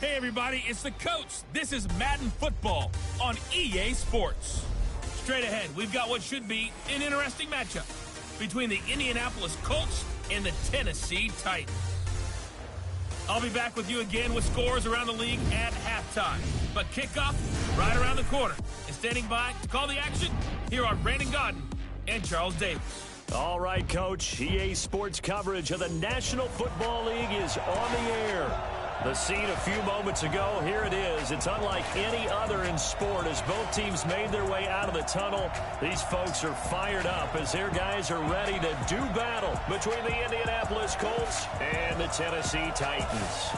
Hey everybody, it's the Coach. This is Madden Football on EA Sports. Straight ahead, we've got what should be an interesting matchup between the Indianapolis Colts and the Tennessee Titans. I'll be back with you again with scores around the league at halftime. But kickoff right around the corner. And standing by to call the action, here are Brandon Godden and Charles Davis. All right, Coach. EA Sports coverage of the National Football League is on the air. The scene a few moments ago, here it is. It's unlike any other in sport as both teams made their way out of the tunnel. These folks are fired up as their guys are ready to do battle between the Indianapolis Colts and the Tennessee Titans.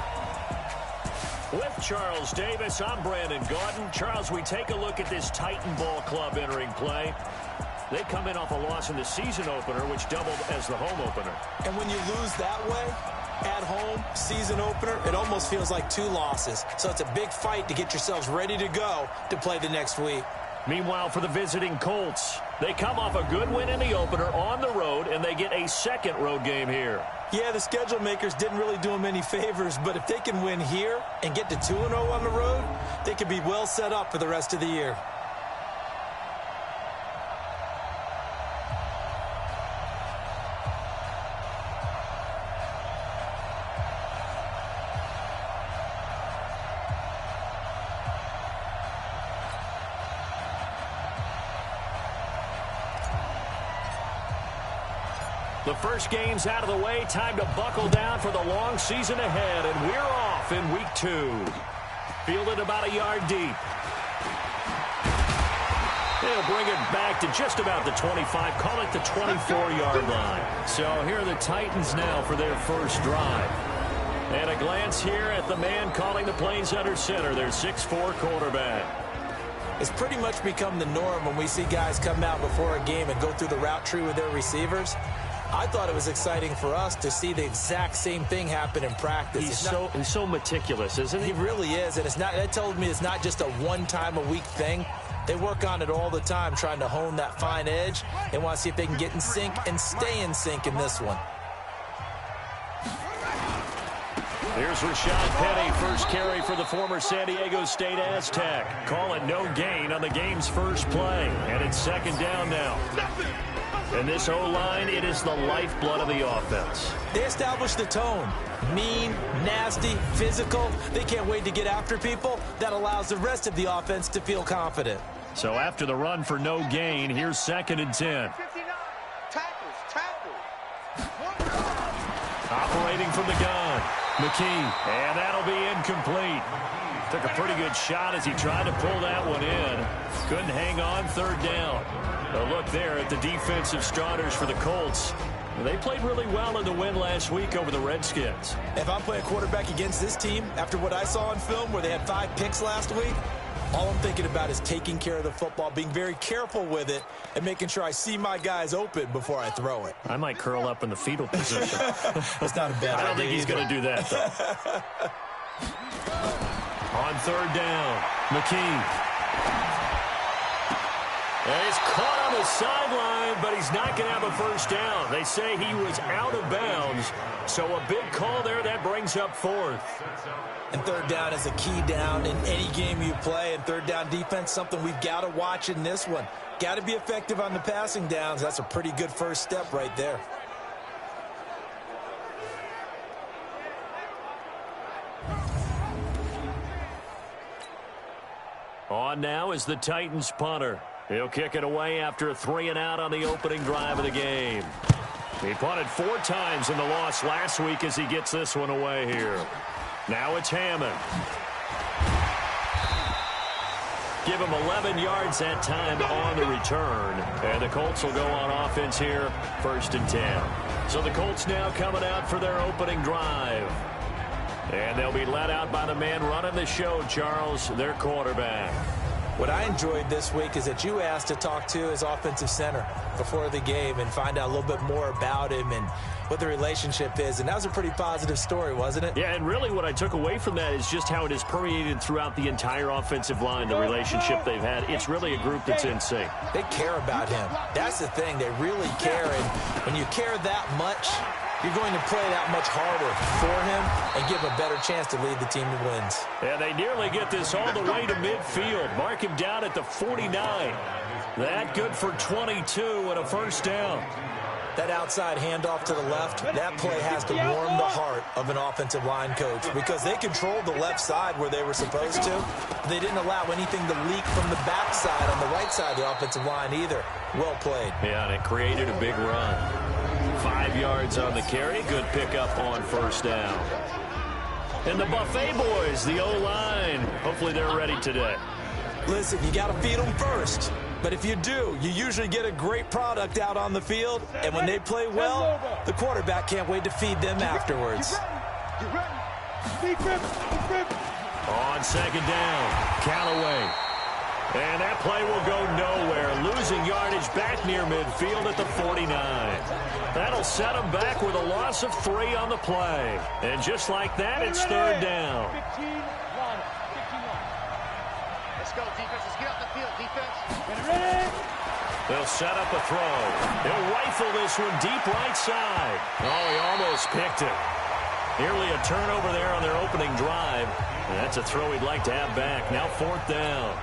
With Charles Davis, I'm Brandon Godden. Charles, we take a look at this Titan Ball Club entering play. They come in off a loss in the season opener, which doubled as the home opener. And when you lose that way, at home, season opener, it almost feels like 2 losses. So it's a big fight to get yourselves ready to go to play the next week. Meanwhile, for the visiting Colts, they come off a good win in the opener on the road, and they get a second road game here. Yeah, the schedule makers didn't really do them any favors, but if they can win here and get to 2-0 on the road, they could be well set up for the rest of the year. The first game's out of the way. Time to buckle down for the long season ahead, and we're off in week 2. Fielded about a yard deep. They'll bring it back to just about the 25, call it the 24-yard line. So here are the Titans now for their first drive. And a glance here at the man calling the plays under center, their 6'4" quarterback. It's pretty much become the norm when we see guys come out before a game and go through the route tree with their receivers. I thought it was exciting for us to see the exact same thing happen in practice. He's so meticulous, isn't he? He really is, and that told me it's not just a one-time-a-week thing. They work on it all the time, trying to hone that fine edge. They want to see if they can get in sync and stay in sync in this one. Here's Rashad Penny, first carry for the former San Diego State Aztec. Call it no gain on the game's first play, and it's second down now. And this O-line, it is the lifeblood of the offense. They establish the tone. Mean, nasty, physical. They can't wait to get after people. That allows the rest of the offense to feel confident. So after the run for no gain, here's 2nd and 10. Operating from the gun, McKee, and that'll be incomplete. Took a pretty good shot as he tried to pull that one in. Couldn't hang on, 3rd down. A look there at the defensive starters for the Colts. They played really well in the win last week over the Redskins. If I'm playing quarterback against this team, after what I saw on film where they had 5 picks last week, all I'm thinking about is taking care of the football, being very careful with it, and making sure I see my guys open before I throw it. I might curl up in the fetal position. That's not a bad idea. I don't think he's going to do that, though. On 3rd down, McKee. And he's caught on the sideline, but he's not going to have a first down. They say he was out of bounds, so a big call there. That brings up 4th. And 3rd down is a key down in any game you play. And 3rd down defense, something we've got to watch in this one. Got to be effective on the passing downs. That's a pretty good first step right there. On now is the Titans punter. He'll kick it away after a 3-and-out on the opening drive of the game. He punted 4 times in the loss last week as he gets this one away here. Now it's Hammond. Give him 11 yards that time on the return. And the Colts will go on offense here, 1st and 10. So the Colts now coming out for their opening drive. And they'll be led out by the man running the show, Charles, their quarterback. What I enjoyed this week is that you asked to talk to his offensive center before the game and find out a little bit more about him and what the relationship is. And that was a pretty positive story, wasn't it? Yeah, and really what I took away from that is just how it is permeated throughout the entire offensive line, the relationship they've had. It's really a group that's in sync. They care about him. That's the thing. They really care. And when you care that much, you're going to play that much harder for him and give him a better chance to lead the team to wins. And they nearly get this all the way to midfield. Mark him down at the 49. That good for 22 and a first down. That outside handoff to the left, that play has to warm the heart of an offensive line coach because they controlled the left side where they were supposed to. They didn't allow anything to leak from the backside on the right side of the offensive line either. Well played. Yeah, and it created a big run. 5 yards on the carry. Good pickup on first down. And the Buffet boys, the O-line. Hopefully they're ready today. Listen, you got to feed them first. But if you do, you usually get a great product out on the field. And when they play well, the quarterback can't wait to feed them afterwards. On second down, Callaway. And that play will go nowhere. Losing yardage back near midfield at the 49. That'll set them back with a loss of 3 on the play. And just like that, it's third down. 15-1. Let's go, defense. Let's get up the field, defense. They'll set up a throw. He'll rifle this one deep right side. Oh, he almost picked it. Nearly a turnover there on their opening drive. And that's a throw he'd like to have back. Now fourth down.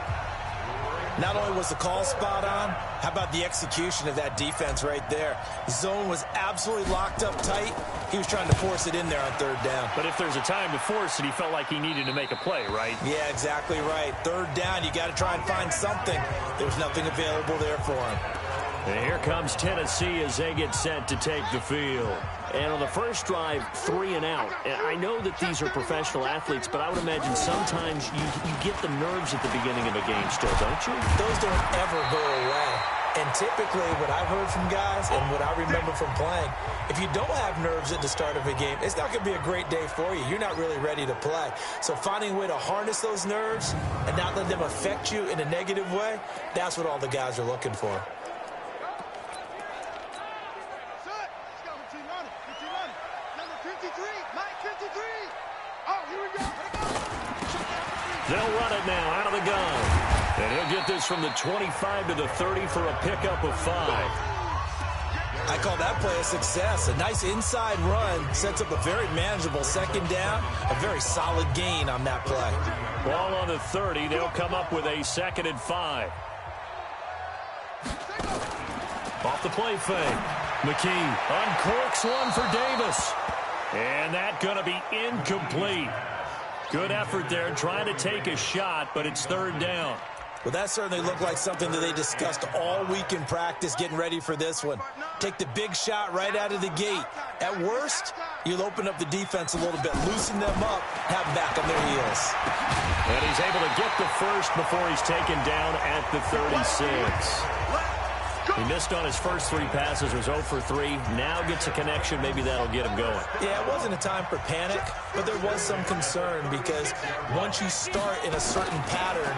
Not only was the call spot on, how about the execution of that defense right there? The zone was absolutely locked up tight. He was trying to force it in there on third down. But if there's a time to force it, he felt like he needed to make a play, right? Yeah, exactly right. Third down, you got to try and find something. There was nothing available there for him. And here comes Tennessee as they get set to take the field. And on the first drive, 3 and out. And I know that these are professional athletes, but I would imagine sometimes you get the nerves at the beginning of a game still, don't you? Those don't ever go away. And typically what I've heard from guys and what I remember from playing, if you don't have nerves at the start of a game, it's not going to be a great day for you. You're not really ready to play. So finding a way to harness those nerves and not let them affect you in a negative way, that's what all the guys are looking for. They'll run it now out of the gun. And he'll get this from the 25 to the 30 for a pickup of 5. I call that play a success. A nice inside run sets up a very manageable second down. A very solid gain on that play. Ball on the 30. They'll come up with a 2nd and 5. Off the play fake. McKee uncorks one for Davis. And that going to be incomplete. Good effort there trying to take a shot, but it's third down. Well, that certainly looked like something that they discussed all week in practice getting ready for this one. Take the big shot right out of the gate. At worst, you'll open up the defense a little bit, loosen them up, have them back on their heels. And he's able to get the first before he's taken down at the 36. He missed on his first 3 passes, was 0 for 3. Now gets a connection. Maybe that'll get him going. Yeah, it wasn't a time for panic, but there was some concern because once you start in a certain pattern,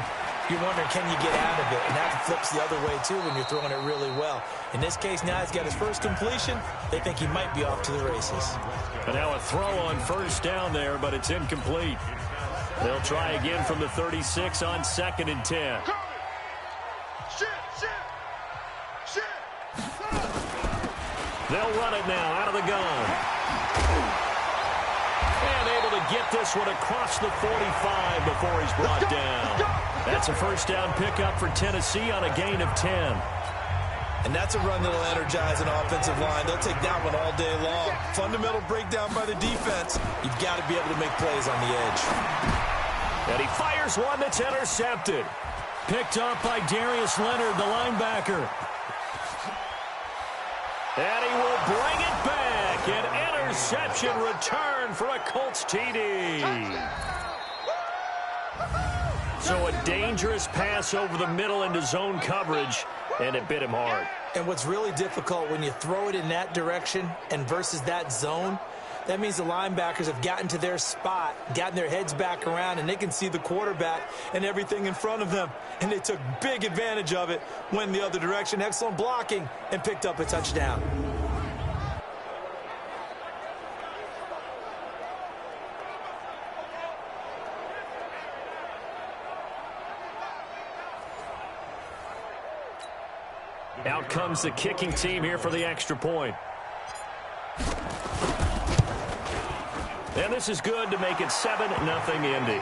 you're wondering, can you get out of it? And that flips the other way, too, when you're throwing it really well. In this case, now he's got his first completion. They think he might be off to the races. And now a throw on first down there, but it's incomplete. They'll try again from the 36 on 2nd and 10. They'll run it now out of the gun. And able to get this one across the 45 before he's brought down. That's a first down pickup for Tennessee on a gain of 10. And that's a run that'll energize an offensive line. They'll take that one all day long. Fundamental breakdown by the defense. You've got to be able to make plays on the edge. And he fires one that's intercepted. Picked up by Darius Leonard, the linebacker. And he will bring it back. An interception return for a Colts TD. So a dangerous pass over the middle into zone coverage, and it bit him hard. And what's really difficult when you throw it in that direction and versus that zone, that means the linebackers have gotten to their spot, gotten their heads back around, and they can see the quarterback and everything in front of them. And they took big advantage of it, went the other direction, excellent blocking, and picked up a touchdown. Out comes the kicking team here for the extra point. And this is good to make it 7-0 Indy.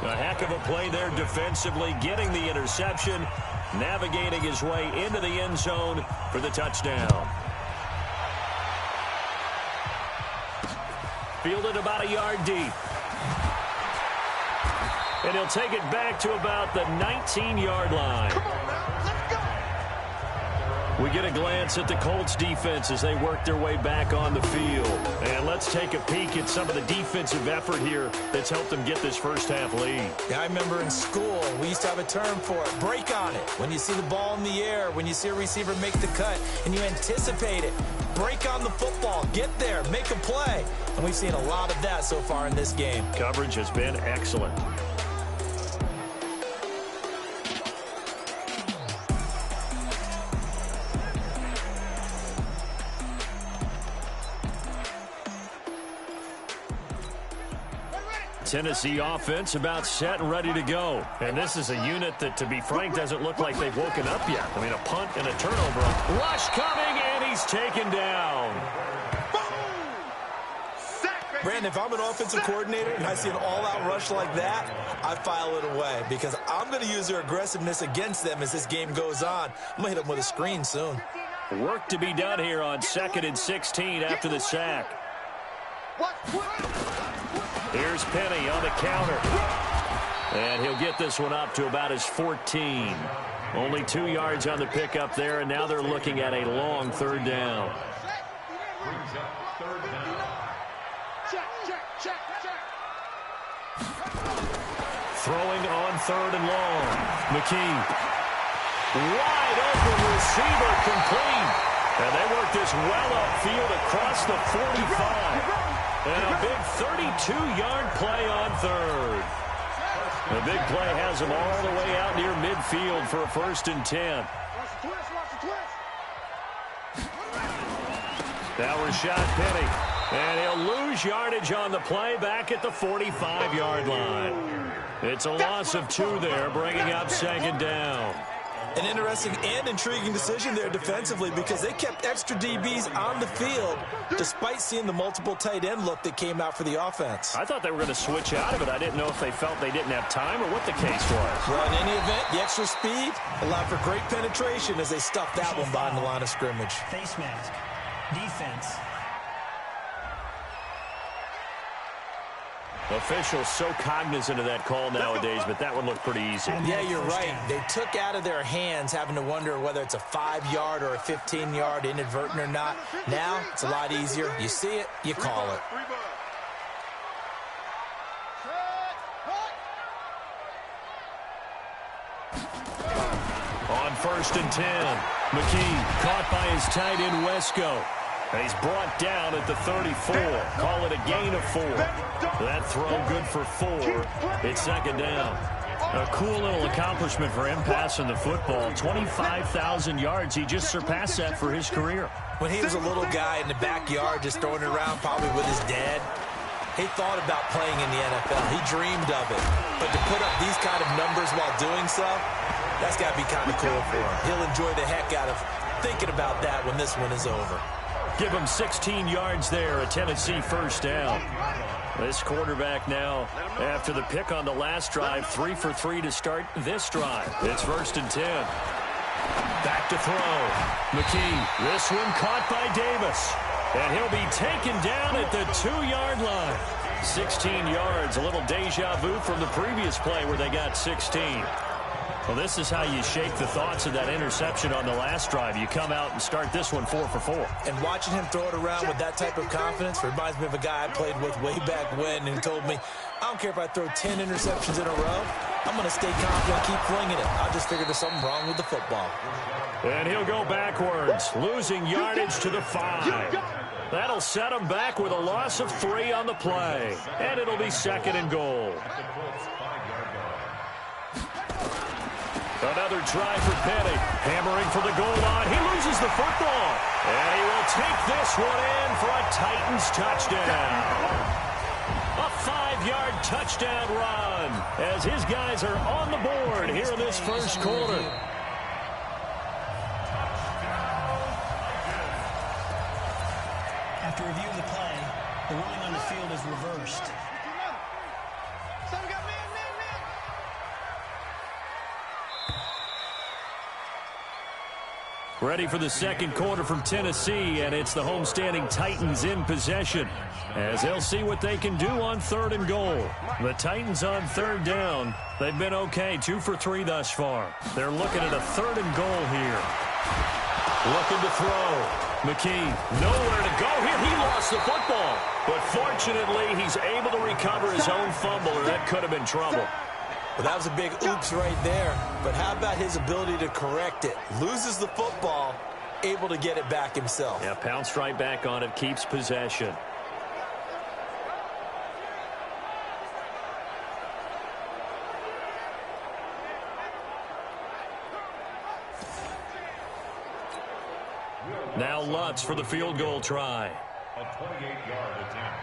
A heck of a play there defensively, getting the interception, navigating his way into the end zone for the touchdown. Fielded about a yard deep. And he'll take it back to about the 19-yard line. Come on now, let's go. We get a glance at the Colts defense as they work their way back on the field. And let's take a peek at some of the defensive effort here that's helped them get this first half lead. Yeah, I remember in school, we used to have a term for it, break on it. When you see the ball in the air, when you see a receiver make the cut, and you anticipate it, break on the football, get there, make a play. And we've seen a lot of that so far in this game. Coverage has been excellent. Tennessee offense about set and ready to go. And this is a unit that, to be frank, doesn't look like they've woken up yet. I mean, a punt and a turnover. Rush coming, and he's taken down. Brandon, if I'm an offensive coordinator and I see an all-out rush like that, I file it away because I'm going to use their aggressiveness against them as this game goes on. I'm going to hit them with a screen soon. Work to be done here on 2nd and 16 after the sack. Here's Penny on the counter. And he'll get this one up to about his 14. Only 2 yards on the pickup there, and now they're looking at a long third down. Throwing on 3rd and long. McKee. Wide open receiver complete. And they work this well upfield across the 45. And a big 32-yard play on 3rd. The big play has them all the way out near midfield for a 1st and 10. Now Rashad Penny. And he'll lose yardage on the play back at the 45-yard line. It's a loss of 2 there, bringing up 2nd down. An interesting and intriguing decision there defensively because they kept extra DBs on the field despite seeing the multiple tight end look that came out for the offense. I thought they were going to switch out of it. I didn't know if they felt they didn't have time or what the case was. Well, in any event, the extra speed allowed for great penetration as they stuffed that one behind the line of scrimmage. Face mask. Defense. Officials so cognizant of that call nowadays, but that one looked pretty easy. Yeah, you're right. They took out of their hands having to wonder whether it's a 5-yard or a 15-yard inadvertent or not. Now, it's a lot easier. You see it, you call it. On 1st and 10, McKee caught by his tight end Wesco. And he's brought down at the 34. Call it a gain of 4. That throw good for 4. It's 2nd down. A cool little accomplishment for him passing the football. 25,000 yards. He just surpassed that for his career. When he was a little guy in the backyard just throwing it around probably with his dad, he thought about playing in the NFL. He dreamed of it. But to put up these kind of numbers while doing so, that's got to be kind of cool for him. He'll enjoy the heck out of thinking about that when this one is over. Give him 16 yards there, a Tennessee 1st down. This quarterback now, after the pick on the last drive, 3 for 3 to start this drive. It's 1st and 10. Back to throw. McKee, this one caught by Davis. And he'll be taken down at the 2-yard line. 16 yards, a little deja vu from the previous play where they got 16. Well, this is how you shake the thoughts of that interception on the last drive. You come out and start this one 4 for 4. And watching him throw it around with that type of confidence reminds me of a guy I played with way back when and told me, I don't care if I throw 10 interceptions in a row. I'm going to stay confident, keep flinging it. I just figured there's something wrong with the football. And he'll go backwards, losing yardage to the 5. That'll set him back with a loss of 3 on the play. And it'll be 2nd and goal. Another try for Penny. Hammering for the goal line. He loses the football. And he will take this one in for a Titans touchdown. A 5-yard touchdown run as his guys are on the board here in this first quarter. After reviewing the play, the ruling on the field is reversed. Ready for the second quarter from Tennessee, and it's the homestanding Titans in possession as they'll see what they can do on 3rd and goal. The Titans on 3rd down. They've been okay, 2 for 3 thus far. They're looking at a 3rd and goal here. Looking to throw. McKee, nowhere to go here. He lost the football, but fortunately he's able to recover his own fumble, or that could have been trouble. Well, that was a big oops right there. But how about his ability to correct it? Loses the football, able to get it back himself. Yeah, pounced right back on it, keeps possession. Now Lutz for the field goal try. A 28-yard attempt.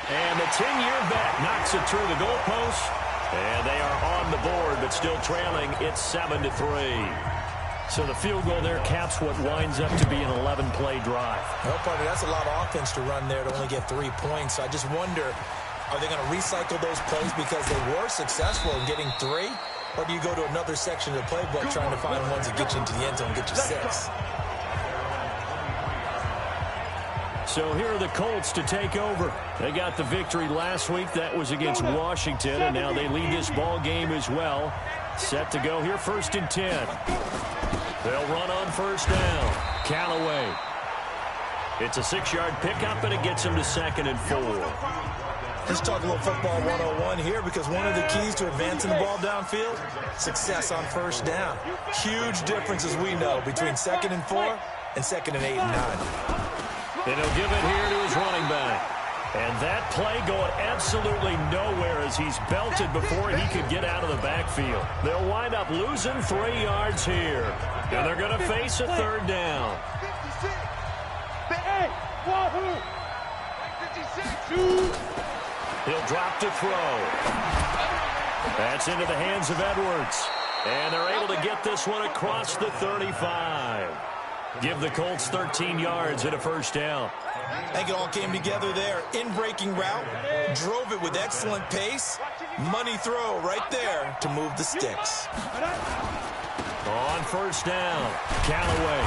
And the 10-year vet knocks it through the goalpost. And they are on the board, but still trailing. It's 7-3. So the field goal there caps what winds up to be an 11-play drive. No, partner, that's a lot of offense to run there to only get 3 points. I just wonder, are they going to recycle those plays because they were successful in getting 3? Or do you go to another section of the playbook trying to find ones that get you into the end zone and get you 6? So here are the Colts to take over. They got the victory last week. That was against Washington, and now they lead this ball game as well. Set to go here, 1st and 10. They'll run on 1st down. Callaway. It's a 6-yard pickup, and it gets him to 2nd and 4. Let's talk a little football 101 here, because one of the keys to advancing the ball downfield, success on 1st down. Huge difference, as we know, between 2nd and 4 and 2nd and 8 and 9. And he'll give it here to his running back. And that play going absolutely nowhere as he's belted before he could get out of the backfield. They'll wind up losing 3 yards here. And they're going to face a 3rd down. He'll drop to throw. That's into the hands of Edwards. And they're able to get this one across the 35. Give the Colts 13 yards and a 1st down. I think it all came together there. In-breaking route, drove it with excellent pace. Money throw right there to move the sticks. On 1st down, Callaway.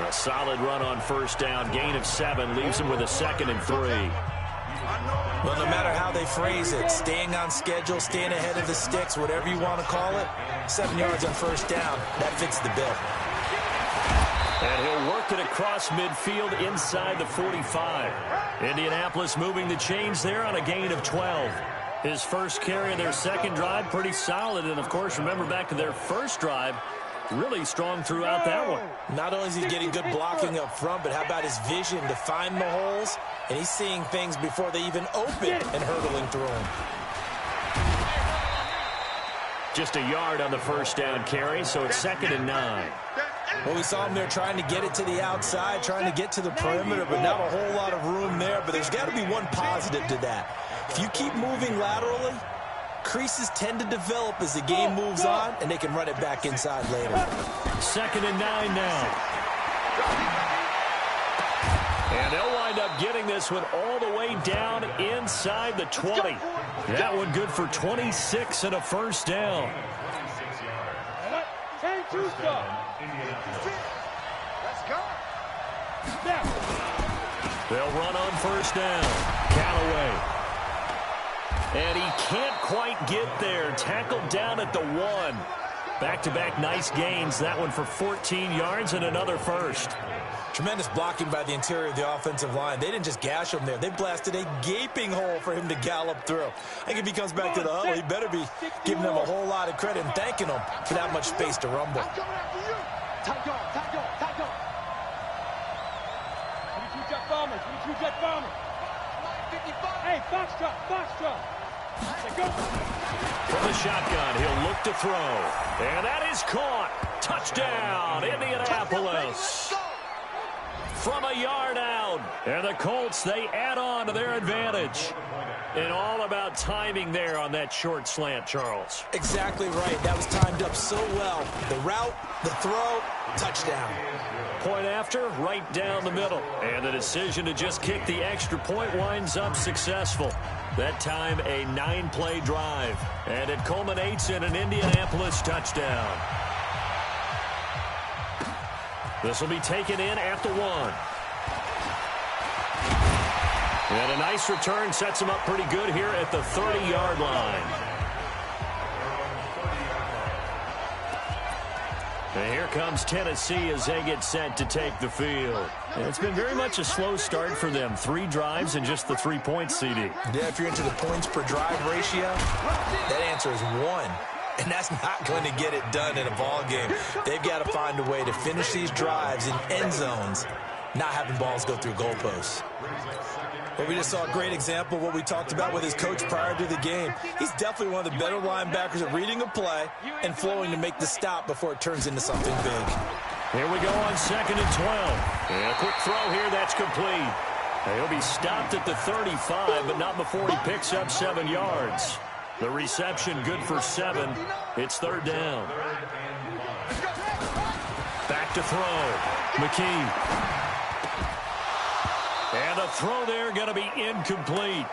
A solid run on 1st down. Gain of 7 leaves him with a 2nd and 3. Well, no matter how they phrase it, staying on schedule, staying ahead of the sticks, whatever you want to call it, 7 yards on 1st down, that fits the bill. And he'll work it across midfield inside the 45. Indianapolis moving the chains there on a gain of 12. His first carry of their second drive, pretty solid. And, of course, remember back to their first drive, really strong throughout that one. Not only is he getting good blocking up front, but how about his vision to find the holes? And he's seeing things before they even open and hurdling through them. Just a yard on the 1st down carry, so it's 2nd and 9. Well, we saw him there trying to get it to the outside, trying to get to the perimeter, but not a whole lot of room there. But there's got to be one positive to that. If you keep moving laterally, creases tend to develop as the game moves on, and they can run it back inside later. 2nd and 9 now. And they'll wind up getting this one all the way down inside the 20. That one good for 26 and a 1st down. Let's go. They'll run on 1st down. Callaway. And he can't quite get there. Tackled down at the 1. Back-to-back nice gains. That one for 14 yards and another 1st. Tremendous blocking by the interior of the offensive line. They didn't just gash him there. They blasted a gaping hole for him to gallop through. I think if he comes back to the huddle, he better be giving them a whole lot of credit and thanking them for that much space to rumble. I'm coming after you. Tight go. 22 jet bombers. 55. Hey, box drop. Let's go. From the shotgun, he'll look to throw. And that is caught. Touchdown, Indianapolis. From a yard out. And the Colts, they add on to their advantage. And all about timing there on that short slant, Charles. Exactly right. That was timed up so well. The route, the throw, touchdown. Point after, right down the middle. And the decision to just kick the extra point winds up successful. That time, a 9-play drive. And it culminates in an Indianapolis touchdown. This will be taken in at the 1. And a nice return sets him up pretty good here at the 30-yard line. And here comes Tennessee as they get set to take the field. And it's been very much a slow start for them. 3 drives and just the 3 points, CD. Yeah, if you're into the points per drive ratio, that answer is 1. And that's not going to get it done in a ball game. They've got to find a way to finish these drives in end zones, not having balls go through goalposts. Well, we just saw a great example of what we talked about with his coach prior to the game. He's definitely one of the better linebackers at reading a play and flowing to make the stop before it turns into something big. Here we go on 2nd and 12. And a quick throw here, that's complete. He'll be stopped at the 35, but not before he picks up 7 yards. The reception good for 7. It's 3rd down. Back to throw. McKee. And the throw there going to be incomplete.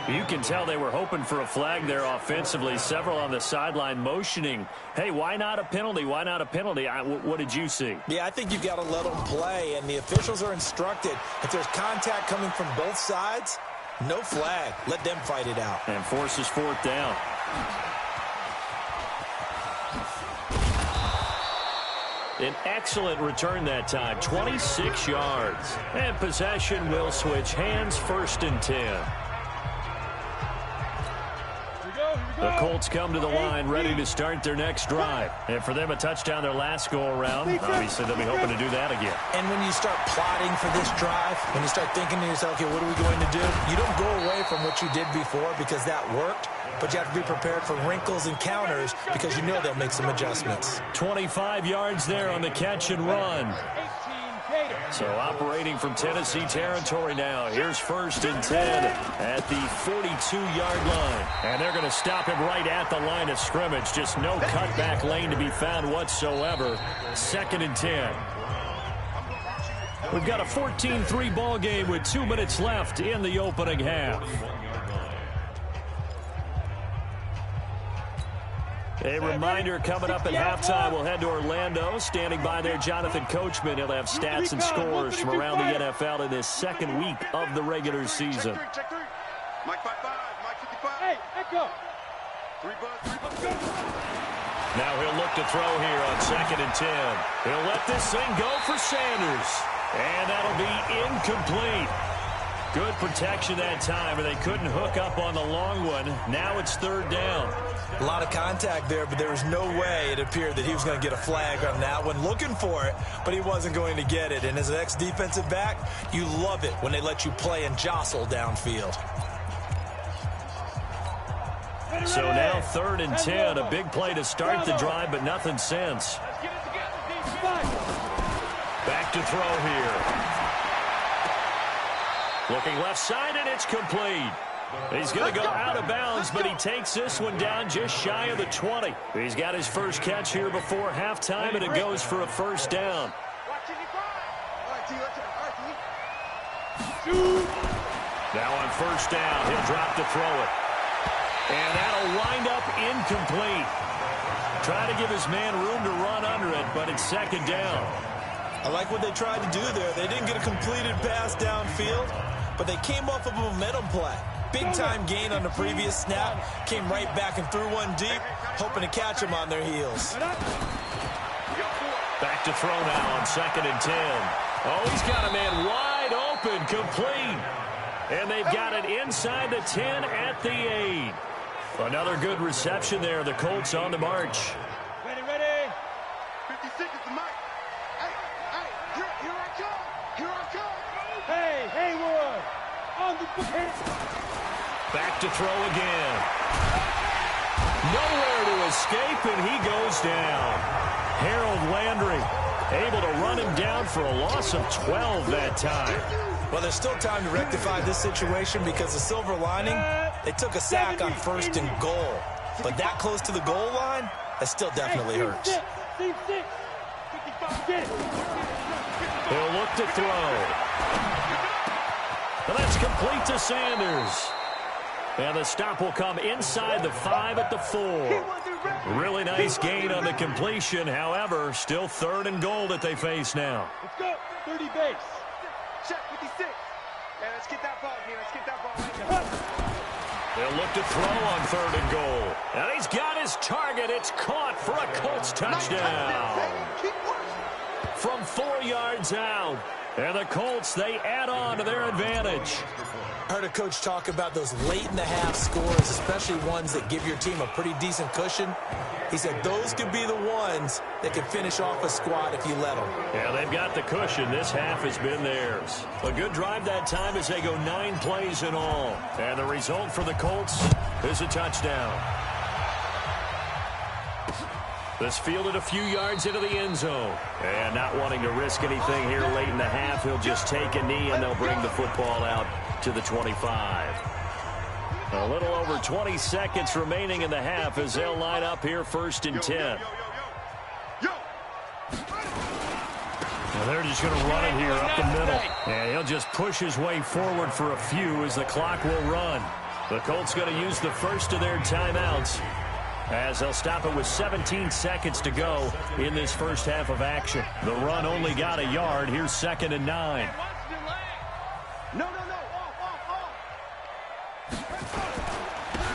You can tell they were hoping for a flag there offensively. Several on the sideline motioning. Hey, why not a penalty? Why not a penalty? What did you see? Yeah, I think you've got to let them play, and the officials are instructed. If there's contact coming from both sides, no flag. Let them fight it out. And forces 4th down. An excellent return that time, 26 yards. And possession will switch hands, 1st and 10. The Colts come to the line ready to start their next drive. And for them, a touchdown their last go-around. Obviously, they'll be hoping to do that again. And when you start plotting for this drive, when you start thinking to yourself, okay, what are we going to do? You don't go away from what you did before because that worked. But you have to be prepared for wrinkles and counters because you know they'll make some adjustments. 25 yards there on the catch and run. So operating from Tennessee territory now. Here's 1st and 10 at the 42-yard line. And they're going to stop him right at the line of scrimmage. Just no cutback lane to be found whatsoever. 2nd and 10. We've got a 14-3 ball game with 2 minutes left in the opening half. A reminder coming up at halftime, we'll head to Orlando. Standing by there, Jonathan Coachman. He'll have stats and scores from around the NFL in this 2nd week of the regular season. Mike 55, Mike 55. Hey, echo. 3 buzz. Now he'll look to throw here on 2nd and 10. He'll let this thing go for Sanders. And that'll be incomplete. Good protection that time, and they couldn't hook up on the long one. Now it's 3rd down. A lot of contact there, but there was no way it appeared that he was going to get a flag on that one. Looking for it, but he wasn't going to get it. And as an ex-defensive back, you love it when they let you play and jostle downfield. So now 3rd and 10, a big play to start the drive, but nothing since. Back to throw here. Looking left side, and it's complete. He's going to go out of bounds, but he takes this one down just shy of the 20. He's got his first catch here before halftime, and it goes for a 1st down. Now on 1st down, he'll drop to throw it. And that'll wind up incomplete. Try to give his man room to run under it, but it's 2nd down. I like what they tried to do there. They didn't get a completed pass downfield, but they came off of a momentum play. Big-time gain on the previous snap. Came right back and threw one deep, hoping to catch them on their heels. Back to throw now on 2nd and 10. Oh, he's got a man wide open, complete. And they've got it inside the 10 at the 8. Another good reception there. The Colts on the march. Ready, ready. 56 is the mic. Hey, here I come. Here I come. Hey, Haywood. On the Back to throw again. Nowhere to escape, and he goes down. Harold Landry Able to run him down for a loss of 12 that time. Well, there's still time to rectify this situation because the silver lining, they took a sack on 1st and goal. But that close to the goal line, that still definitely hurts. He'll look to throw. And that's complete to Sanders. And the stop will come inside the 5 at the 4. Really nice gain on the completion. However, still 3rd and goal that they face now. Let's go. 30 base. Check 56. Yeah, let's get that ball here. Let's get that ball right there. They'll look to throw on 3rd and goal. And he's got his target. It's caught for a Colts touchdown. From 4 yards out. And the Colts, they add on to their advantage. I heard a coach talk about those late-in-the-half scores, especially ones that give your team a pretty decent cushion. He said those could be the ones that can finish off a squad if you let them. Yeah, they've got the cushion. This half has been theirs. A good drive that time as they go 9 plays in all. And the result for the Colts is a touchdown. This fielded a few yards into the end zone. And not wanting to risk anything here late in the half, he'll just take a knee and they'll bring the football out to the 25. A little over 20 seconds remaining in the half as they'll line up here 1st and 10. And they're just going to run it here up the middle. And he'll just push his way forward for a few as the clock will run. The Colts going to use the first of their timeouts as they'll stop it with 17 seconds to go in this first half of action. The run only got a yard. Here's 2nd and 9. No.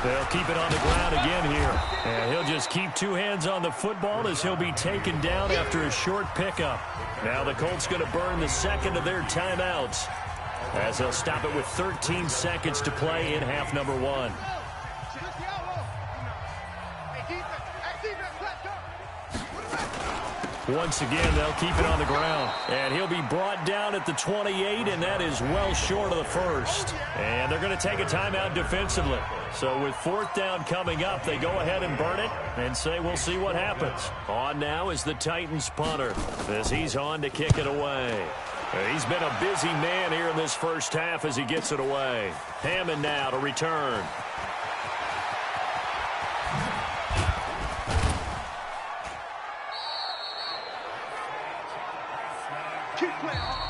They'll keep it on the ground again here. And he'll just keep 2 hands on the football as he'll be taken down after a short pickup. Now the Colts going to burn the 2nd of their timeouts as they'll stop it with 13 seconds to play in half number 1. Once again, they'll keep it on the ground. And he'll be brought down at the 28, and that is well short of the first. And they're going to take a timeout defensively. So with 4th down coming up, they go ahead and burn it and say we'll see what happens. On now is the Titans punter as he's on to kick it away. He's been a busy man here in this first half as he gets it away. Hammond now to return.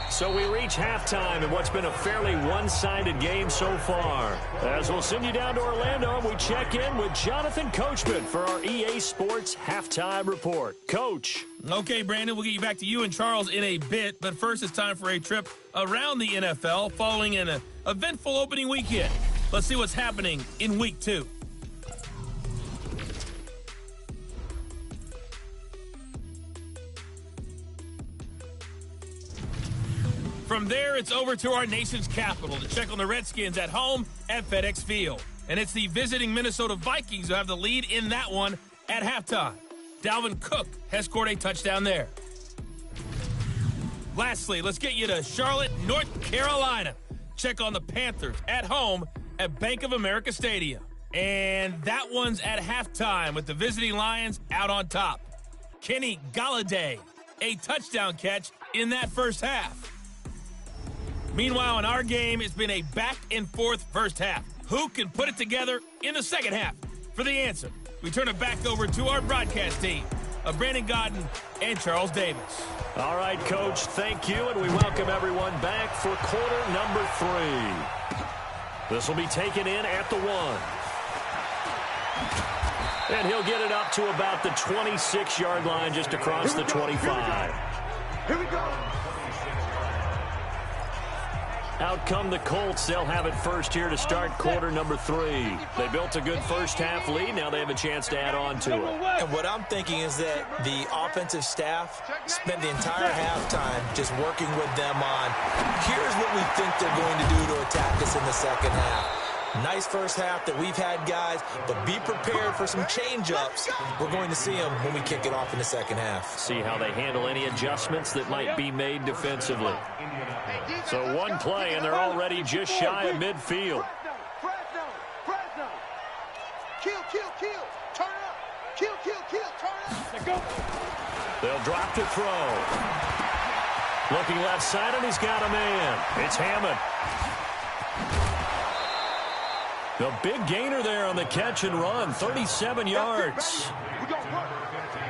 So we reach halftime in what's been a fairly one-sided game so far. As we'll send you down to Orlando, and we check in with Jonathan Coachman for our EA Sports Halftime Report. Coach. Okay, Brandon, we'll get you back to you and Charles in a bit. But first, it's time for a trip around the NFL following an eventful opening weekend. Let's see what's happening in Week 2. From there, it's over to our nation's capital to check on the Redskins at home at FedEx Field. And it's the visiting Minnesota Vikings who have the lead in that one at halftime. Dalvin Cook has scored a touchdown there. Lastly, let's get you to Charlotte, North Carolina. Check on the Panthers at home at Bank of America Stadium. And that one's at halftime with the visiting Lions out on top. Kenny Golladay, a touchdown catch in that first half. Meanwhile, in our game, it's been a back-and-forth first half. Who can put it together in the second half? For the answer, we turn it back over to our broadcast team of Brandon Godden and Charles Davis. All right, Coach, thank you, and we welcome everyone back for quarter number 3. This will be taken in at the 1. And he'll get it up to about the 26-yard line just across the 25. Here we go. Out come the Colts. They'll have it first here to start quarter number 3. They built a good first half lead. Now they have a chance to add on to it. And what I'm thinking is that the offensive staff spent the entire halftime just working with them on, here's what we think they're going to do to attack us in the second half. Nice first half that we've had, guys, but be prepared for some change-ups. We're going to see them when we kick it off in the second half. See how they handle any adjustments that might be made defensively. So one play, and they're already just shy of midfield. Fresno. Kill. Turn up. Kill. Turn up. They'll drop Swap to throw. Looking left side, and he's got a man. It's Hammond. The big gainer there on the catch and run, 37 yards.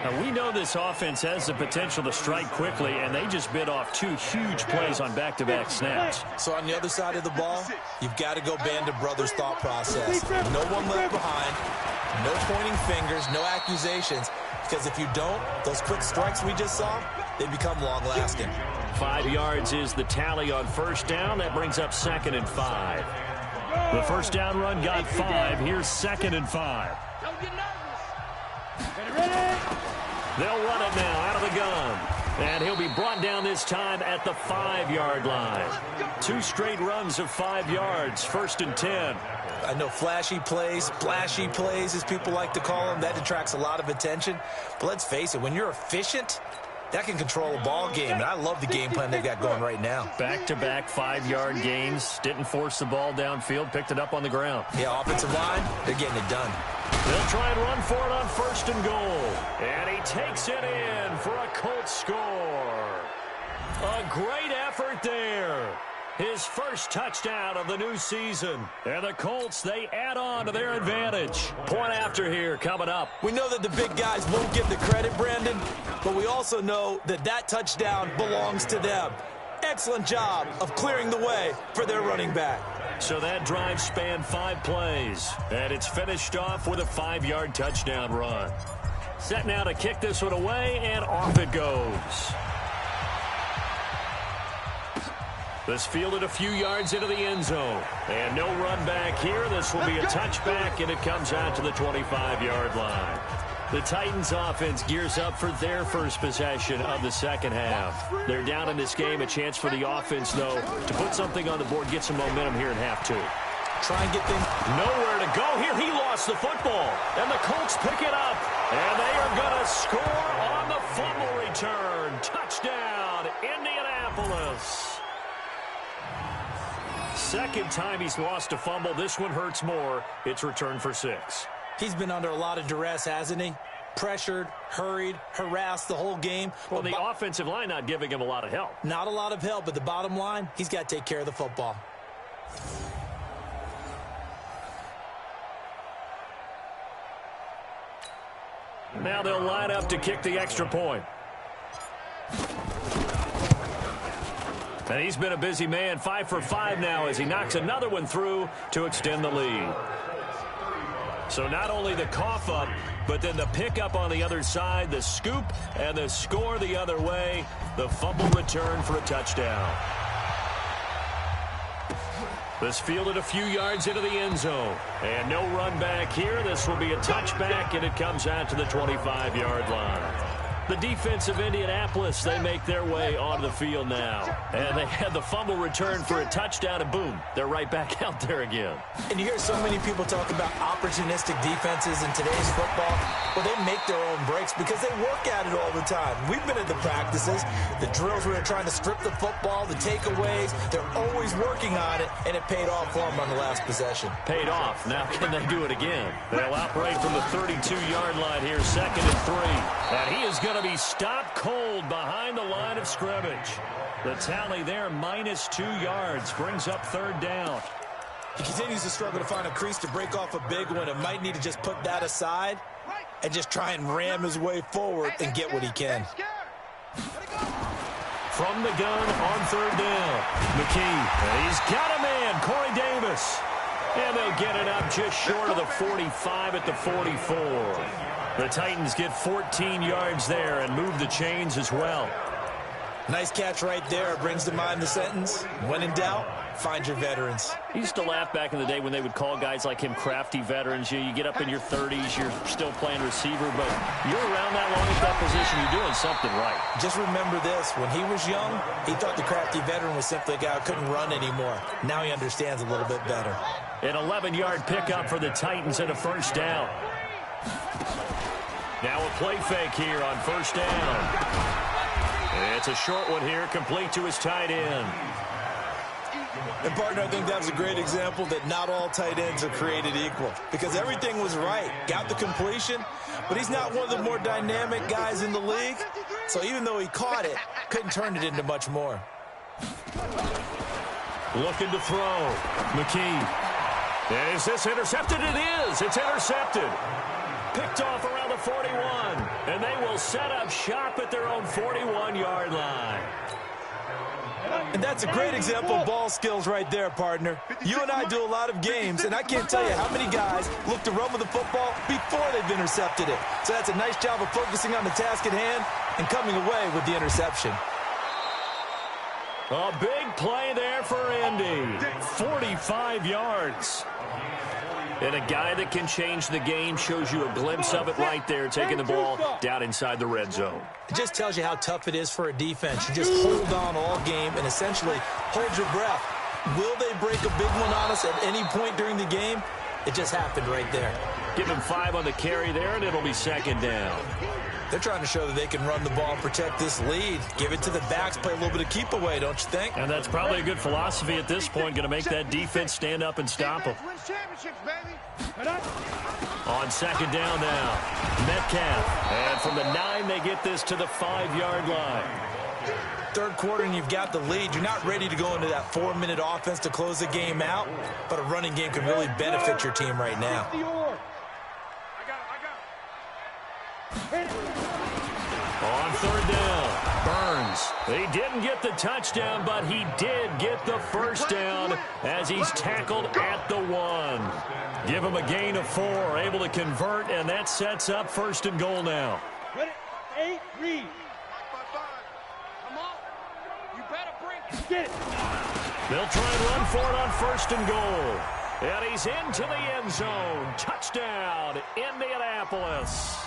Now, we know this offense has the potential to strike quickly, and they just bit off 2 huge plays on back-to-back snaps. So on the other side of the ball, you've got to go band of brothers thought process. No one left behind, no pointing fingers, no accusations, because if you don't, those quick strikes we just saw, they become long-lasting. 5 yards is the tally on first down. That brings up 2nd and 5. The first down run got 5. Here's 2nd and 5. Don't get nervous. They'll run it now out of the gun. And he'll be brought down this time at the 5-yard line. 2 straight runs of 5 yards. 1st and 10. I know flashy plays, splashy plays, as people like to call them, that attracts a lot of attention. But let's face it, when you're efficient, that can control a ball game, and I love the game plan they've got going right now. Back-to-back 5-yard gains. Didn't force the ball downfield. Picked it up on the ground. Yeah, offensive line, they're getting it done. They'll try and run for it on 1st and goal. And he takes it in for a Colts score. A great effort there. His first touchdown of the new season. And the Colts, they add on to their advantage. Point after here coming up. We know that the big guys won't get the credit, Brandon, but we also know that that touchdown belongs to them. Excellent job of clearing the way for their running back. So that drive spanned 5 plays, and it's finished off with a 5-yard touchdown run. Set now to kick this one away, and off it goes. This fielded a few yards into the end zone. And no run back here. This will be a touchback, and it comes out to the 25-yard line. The Titans offense gears up for their first possession of the second half. They're down in this game. A chance for the offense, though, to put something on the board, get some momentum here in half 2. Try and get things. Nowhere to go here. He lost the football. And the Colts pick it up. And they are going to score on the fumble return. Touchdown, Indianapolis. Second time he's lost a fumble. This one hurts more. It's returned for 6. He's been under a lot of duress, hasn't he? Pressured, hurried, harassed the whole game. Well, the offensive line not giving him a lot of help. Not a lot of help, but the bottom line, he's got to take care of the football. Now they'll line up to kick the extra point. And he's been a busy man, 5 for 5 now as he knocks another one through to extend the lead. So not only the cough up, but then the pickup on the other side, the scoop, and the score the other way. The fumble return for a touchdown. This fielded a few yards into the end zone. And no run back here. This will be a touchback, and it comes out to the 25-yard line. The defense of Indianapolis, they make their way onto the field now. And they had the fumble return for a touchdown, and boom, they're right back out there again. And you hear so many people talk about opportunistic defenses in today's football. Well, they make their own breaks because they work at it all the time. We've been at the practices, the drills where they're trying to strip the football, the takeaways. They're always working on it, and it paid off for them on the last possession. Paid off. Now can they do it again? They'll operate from the 32-yard line here, 2nd and 3. And he is going to be stopped cold behind the line of scrimmage. The tally there, -2 yards, brings up 3rd down. He continues to struggle to find a crease to break off a big one and might need to just put that aside and just try and ram his way forward and get what he can. From the gun on 3rd down, McKee. He's got a man, Corey Davis. And they'll get it up just short of the 45 at the 44. The Titans get 14 yards there and move the chains as well. Nice catch right there. Brings to mind the sentence, when in doubt, find your veterans. He used to laugh back in the day when they would call guys like him crafty veterans. You get up in your 30s, you're still playing receiver, but you're around that long at that position, you're doing something right. Just remember this, when he was young, he thought the crafty veteran was simply a guy who couldn't run anymore. Now he understands a little bit better. An 11-yard pickup for the Titans and a 1st down. Now a play fake here on 1st down. It's a short one here, complete to his tight end. And, partner, I think that was a great example that not all tight ends are created equal because everything was right. Got the completion, but he's not one of the more dynamic guys in the league. So even though he caught it, couldn't turn it into much more. Looking to throw. McKee. Is this intercepted? It is. It's intercepted. Picked off around the 41. And they will set up shop at their own 41-yard line. And that's a great example of ball skills right there, partner. You and I do a lot of games, and I can't tell you how many guys look to run with the football before they've intercepted it. So that's a nice job of focusing on the task at hand and coming away with the interception. A big play there for Indy. 45 yards. And a guy that can change the game shows you a glimpse of it right there, taking the ball down inside the red zone. It just tells you how tough it is for a defense. You just hold on all game and essentially hold your breath. Will they break a big one on us at any point during the game? It just happened right there. Give him 5 on the carry there, and it'll be second down. They're trying to show that they can run the ball and protect this lead. Give it to the backs, play a little bit of keep away, don't you think? And that's probably a good philosophy at this point, going to make that defense stand up and stop them. On second down now, Metcalf. And from the 9, they get this to the 5-yard line. Third quarter and you've got the lead. You're not ready to go into that 4-minute offense to close the game out, but a running game can really benefit your team right now. On third down, Burns. He didn't get the touchdown, but he did get the first down as he's tackled at the 1. Give him a gain of 4, able to convert, and that sets up first and goal now. 8, read. Come on. You better bring it. Get it. They'll try and run for it on first and goal. And he's into the end zone. Touchdown, Indianapolis.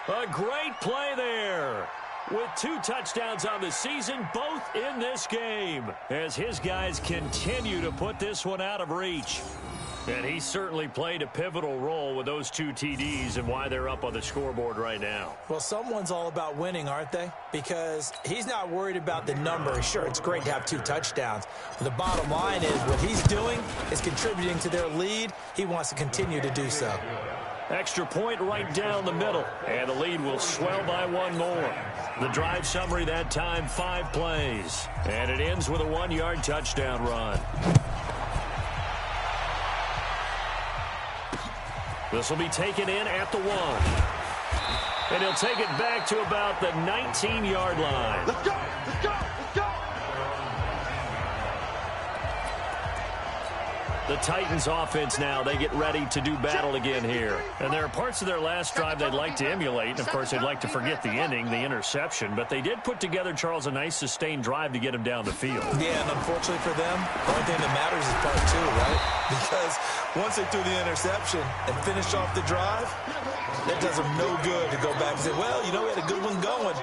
A great play there. With 2 touchdowns on the season, both in this game, as his guys continue to put this one out of reach. And he certainly played a pivotal role with those 2 TDs and why they're up on the scoreboard right now. Well, someone's all about winning, aren't they? Because he's not worried about the number. Sure, it's great to have 2 touchdowns. But the bottom line is what he's doing is contributing to their lead. He wants to continue to do so. Extra point right down the middle. And the lead will swell by 1 more. The drive summary that time, 5 plays. And it ends with a 1-yard touchdown run. This will be taken in at the 1. And he'll take it back to about the 19-yard line. Let's go. Let's go. Let's go. The Titans offense now, they get ready to do battle again here. And there are parts of their last drive they'd like to emulate. And, of course, they'd like to forget the ending, the interception. But they did put together, Charles, a nice sustained drive to get him down the field. Yeah, and unfortunately for them, the only thing that matters is part 2, right? Because once they threw the interception and finished off the drive, that does them no good to go back and say, well, you know, we had a good one going.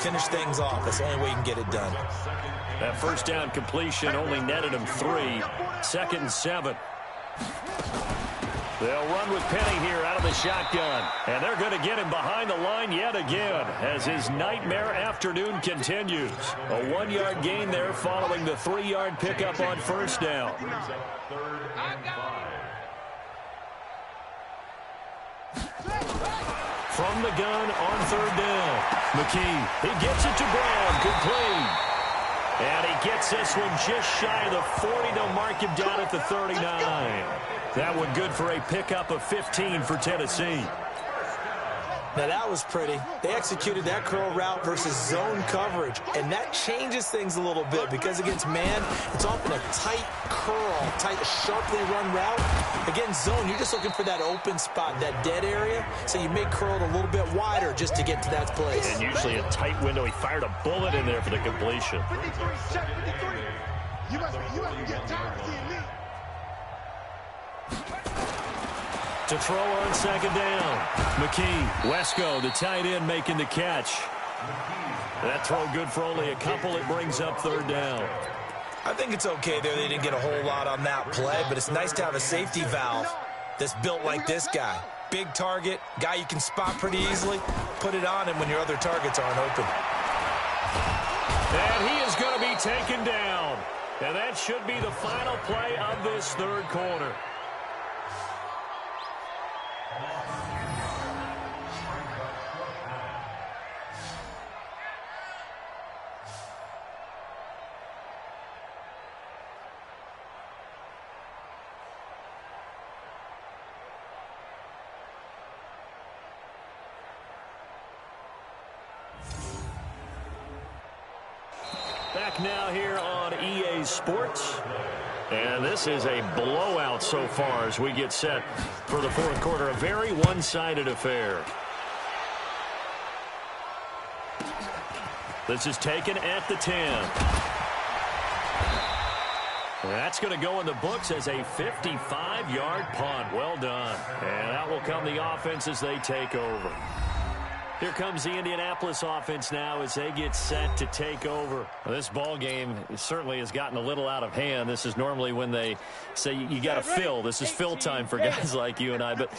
Finish things off. That's the only way you can get it done. That first down completion only netted him 3. Second and 7. They'll run with Penny here out of the shotgun. And they're going to get him behind the line yet again as his nightmare afternoon continues. A 1-yard gain there following the 3-yard pickup on first down. From the gun on third down. McKee, he gets it to Brown. Complete. And he gets this one just shy of the 40. They'll mark him down at the 39. That one good for a pickup of 15 for Tennessee. Now, that was pretty. They executed that curl route versus zone coverage, and that changes things a little bit because against man, it's often a tight curl, tight, sharply run route. Against zone, you're just looking for that open spot, that dead area, so you may curl it a little bit wider just to get to that place. And usually a tight window. He fired a bullet in there for the completion. 53, check 53. You must get tired of seeing me. To throw on second down. McKee, Wesco, the tight end, making the catch. That throw good for only a couple. It brings up third down. I think it's okay there. They didn't get a whole lot on that play, but it's nice to have a safety valve that's built like this guy. Big target, guy you can spot pretty easily. Put it on him when your other targets aren't open. And he is going to be taken down. And that should be the final play of this third quarter. back now here on EA Sports. And this is a blowout so far as we get set for the fourth quarter. A very one-sided affair. This is taken at the 10. That's going to go in the books as a 55-yard punt. Well done. And that will come the offense as they take over. Here comes the Indianapolis offense now as they get set to take over. Well, this ball game certainly has gotten a little out of hand. This is normally when they say you got to fill. This is fill time for guys like you and I. But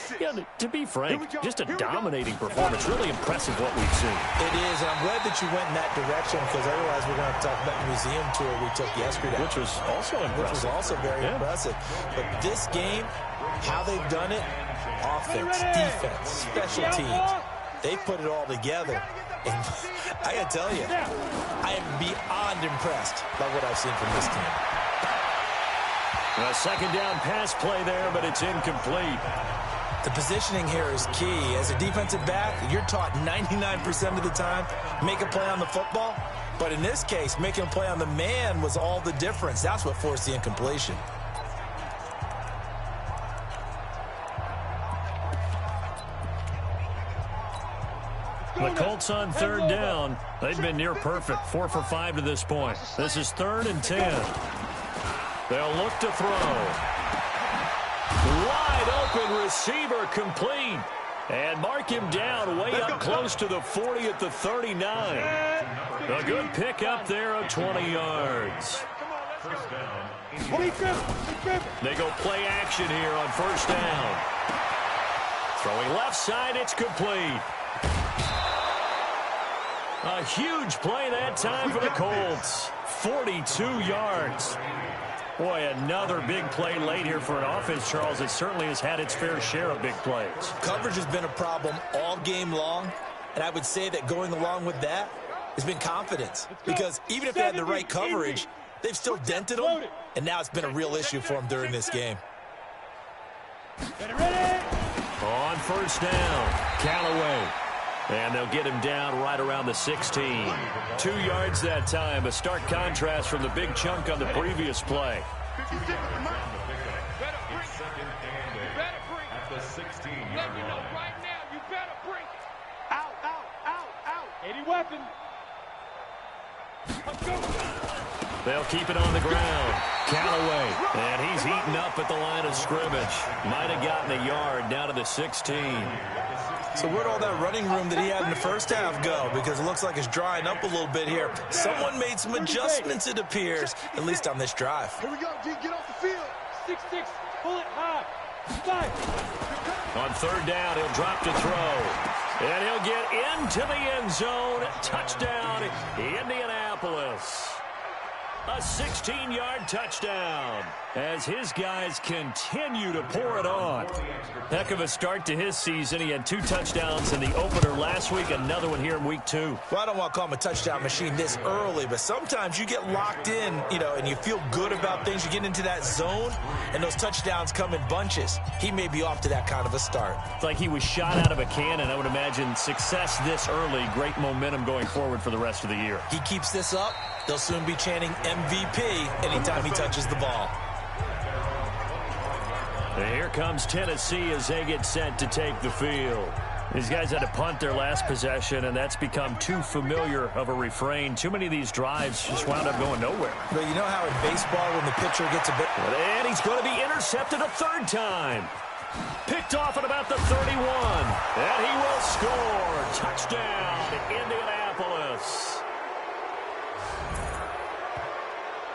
to be frank, just a dominating performance. Really impressive what we've seen. It is, and I'm glad that you went in that direction because otherwise we're going to have to talk about the museum tour we took yesterday. Which was also impressive. Which was also very impressive. But this game, how they've done it, offense, defense, special teams. They put it all together. And I got to tell you, I am beyond impressed by what I've seen from this team. A second down pass play there, but it's incomplete. The positioning here is key. As a defensive back, you're taught 99% of the time, make a play on the football. But in this case, making a play on the man was all the difference. That's what forced the incompletion. The Colts on third down. They've been near perfect. 4 for 5 to this point. This is 3rd and 10. They'll look to throw. Wide open receiver complete. And mark him down way up close to the 40 at the 39. A good pick up there of 20 yards. They go play action here on first down. Throwing left side, it's complete. A huge play that time for the Colts. 42 yards. Boy, another big play late here for an offense, Charles. It certainly has had its fair share of big plays. Coverage has been a problem all game long, and I would say that going along with that has been confidence. Because even if they had the right coverage, they've still dented them, and now it's been a real issue for them during this game. On first down, Callaway. And they'll get him down right around the 16. 2 yards that time. A stark contrast from the big chunk on the previous play. At the 16-yard line. Right now, you better bring out. 80 weapon. Let's go. They'll keep it on the ground. Callaway. And he's eaten up at the line of scrimmage. Might have gotten a yard down to the 16. So where'd all that running room that he had in the first half go? Because it looks like it's drying up a little bit here. Someone made some adjustments, it appears, at least on this drive. Here we go, D. Get off the field. 6-6. Pull it high. 5. On third down, he'll drop to throw. And he'll get into the end zone. Touchdown, Indianapolis. A 16-yard touchdown as his guys continue to pour it on. Heck of a start to his season. He had 2 touchdowns in the opener last week, another one here in week 2. Well, I don't want to call him a touchdown machine this early, but sometimes you get locked in, and you feel good about things. You get into that zone, and those touchdowns come in bunches. He may be off to that kind of a start. It's like he was shot out of a cannon. I would imagine success this early, great momentum going forward for the rest of the year. He keeps this up, they'll soon be chanting MVP anytime he touches the ball. And here comes Tennessee as they get set to take the field. These guys had to punt their last possession, and that's become too familiar of a refrain. Too many of these drives just wound up going nowhere. But you know how in baseball when the pitcher gets a bit... And he's going to be intercepted a third time. Picked off at about the 31. And he will score. Touchdown, Indianapolis.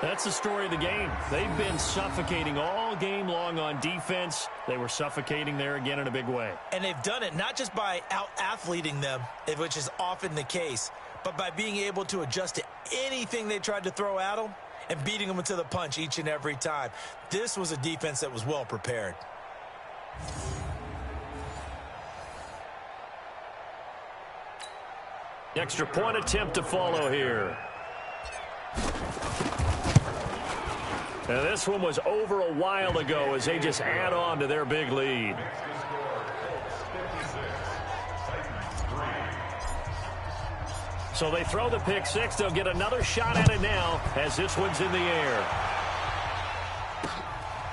That's the story of the game. They've been suffocating all game long on defense. They were suffocating there again in a big way. And they've done it not just by out-athleting them, which is often the case, but by being able to adjust to anything they tried to throw at them and beating them into the punch each and every time. This was a defense that was well prepared. Extra point attempt to follow here. Now this one was over a while ago as they just add on to their big lead. So they throw the pick six. They'll get another shot at it now as this one's in the air.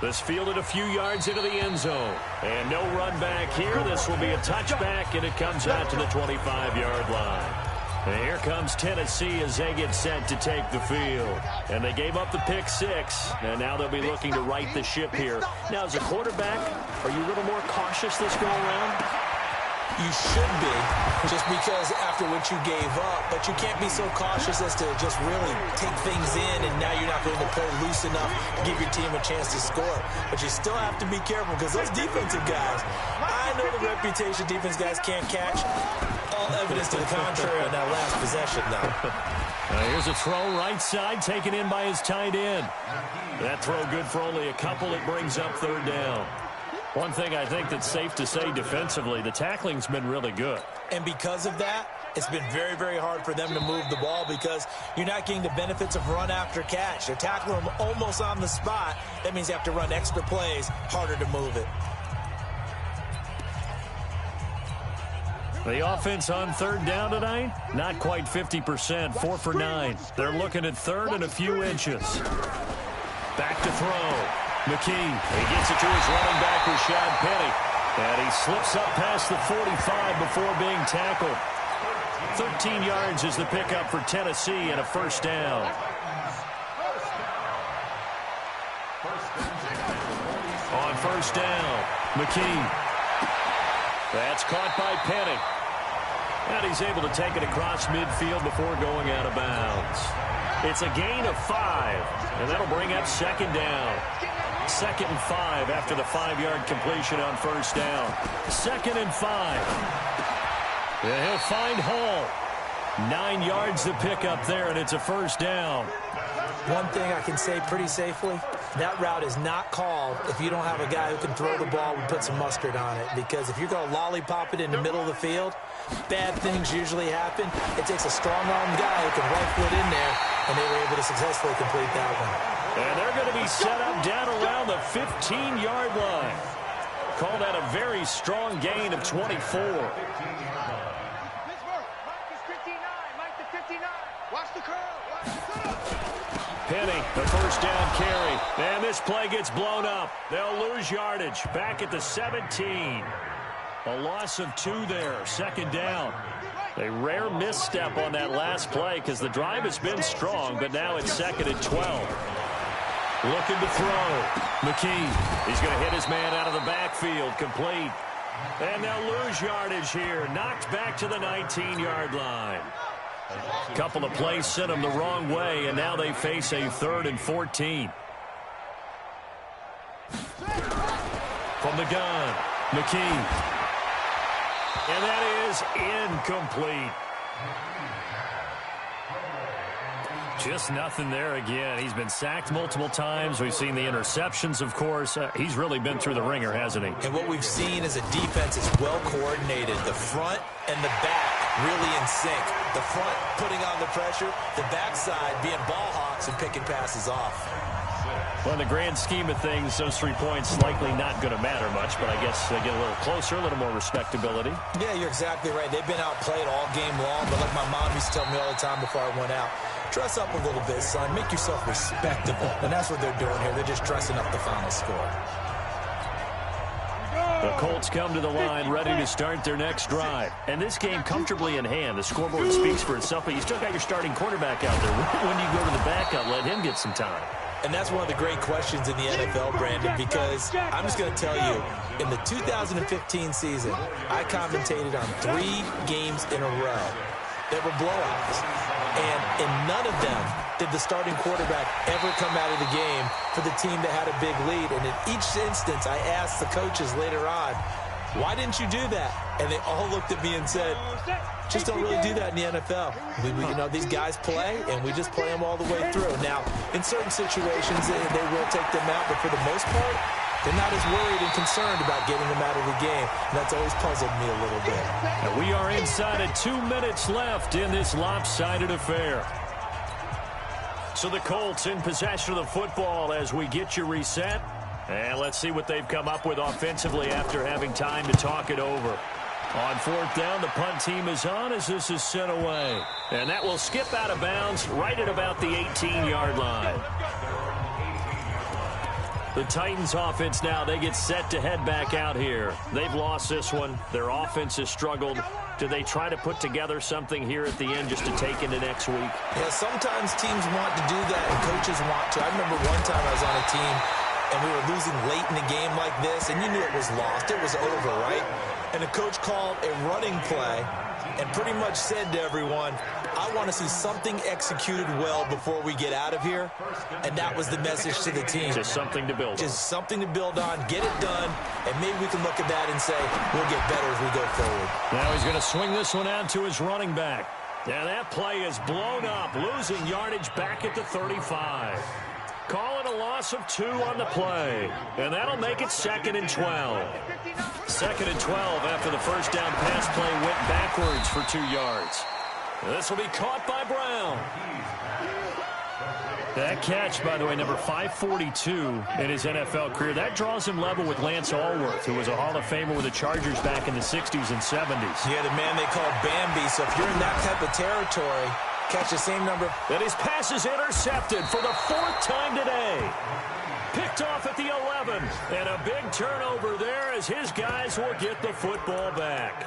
This fielded a few yards into the end zone. And no run back here. This will be a touchback, and it comes out to the 25-yard line. And here comes Tennessee as they get set to take the field. And they gave up the pick six, and now they'll be looking to right the ship here. Now, as a quarterback, are you a little more cautious this go-around? You should be, just because after what you gave up, but you can't be so cautious as to just really take things in, and now you're not going to play loose enough to give your team a chance to score. But you still have to be careful, because those defensive guys, I know the reputation defense guys can't catch. All evidence to the contrary on that last possession, though. Here's a throw right side, taken in by his tight end. That throw good for only a couple. It brings up third down. One thing I think that's safe to say defensively, the tackling's been really good. And because of that, it's been very, very hard for them to move the ball because you're not getting the benefits of run after catch. They're tackling them almost on the spot. That means they have to run extra plays, harder to move it. The offense on third down tonight, not quite 50%, 4 for 9. They're looking at third and a few inches. Back to throw. McKee, he gets it to his running back, Rashad Penny. And he slips up past the 45 before being tackled. 13 yards is the pickup for Tennessee and a first down. On first down, McKee. That's caught by Penny. And he's able to take it across midfield before going out of bounds. It's a gain of 5, and that'll bring up second down. 2nd and 5 after the 5-yard completion on first down. 2nd and 5. And he'll find Hall. 9 yards to pick up there, and it's a first down. One thing I can say pretty safely, that route is not called if you don't have a guy who can throw the ball and put some mustard on it. Because if you're going to lollipop it in the middle of the field, bad things usually happen. It takes a strong-arm guy who can rifle it in there, and they were able to successfully complete that one. And they're going to be set up down around the 15-yard line. Call that a very strong gain of 24. Penny, the first down carry. And this play gets blown up. They'll lose yardage. Back at the 17. A loss of 2 there. 2nd down. A rare misstep on that last play because the drive has been strong, but now it's 2nd and 12. Looking to throw. McKee. He's going to hit his man out of the backfield. Complete. And they'll lose yardage here. Knocked back to the 19-yard line. A couple of plays sent them the wrong way, and now they face a 3rd and 14. From the gun, McKee. And that is incomplete. Just nothing there again. He's been sacked multiple times. We've seen the interceptions, of course. He's really been through the ringer, hasn't he? And what we've seen is a defense is well coordinated. The front and the back really in sync. The front putting on the pressure, the backside being ball hawks and picking passes off. Well, in the grand scheme of things, those 3 points likely not going to matter much, but I guess they get a little closer, a little more respectability. Yeah, you're exactly right. They've been outplayed all game long, but like my mom used to tell me all the time before I went out, dress up a little bit, son. Make yourself respectable. And that's what they're doing here. They're just dressing up the final score. The Colts come to the line ready to start their next drive. And this game comfortably in hand. The scoreboard speaks for itself, but you still got your starting quarterback out there. When do you go to the backup? Let him get some time. And that's one of the great questions in the NFL, Brandon, because I'm just going to tell you, in the 2015 season, I commentated on 3 games in a row that were blowouts. And in none of them did the starting quarterback ever come out of the game for the team that had a big lead. And in each instance, I asked the coaches later on, why didn't you do that? And they all looked at me and said, just don't really do that in the NFL. You know, these guys play, and we just play them all the way through. Now, in certain situations, they will take them out, but for the most part, they're not as worried and concerned about getting them out of the game. And that's always puzzled me a little bit. And we are inside of 2 minutes left in this lopsided affair. So the Colts in possession of the football as we get you reset. And let's see what they've come up with offensively after having time to talk it over. On fourth down, the punt team is on as this is sent away. And that will skip out of bounds right at about the 18-yard line. The Titans offense now, they get set to head back out here. They've lost this one. Their offense has struggled. Do they try to put together something here at the end just to take into next week? Yeah, sometimes teams want to do that and coaches want to. I remember one time I was on a team and we were losing late in a game like this, and you knew it was lost. It was over, right? And the coach called a running play and pretty much said to everyone, I want to see something executed well before we get out of here. And that was the message to the team. Just something to build on. Just something to build on, get it done, and maybe we can look at that and say, we'll get better as we go forward. Now he's going to swing this one out to his running back. And that play is blown up, losing yardage back at the 35. Call it a loss of 2 on the play. And that'll make it 2nd and 12. 2nd and 12 after the first down pass play went backwards for 2 yards. This will be caught by Brown. That catch, by the way, number 542 in his NFL career. That draws him level with Lance Allworth, who was a Hall of Famer with the Chargers back in the 60s and 70s. Yeah, the man they call Bambi. So if you're in that type of territory, catch the same number. And his pass is intercepted for the 4th time today. Picked off at the 11. And a big turnover there as his guys will get the football back.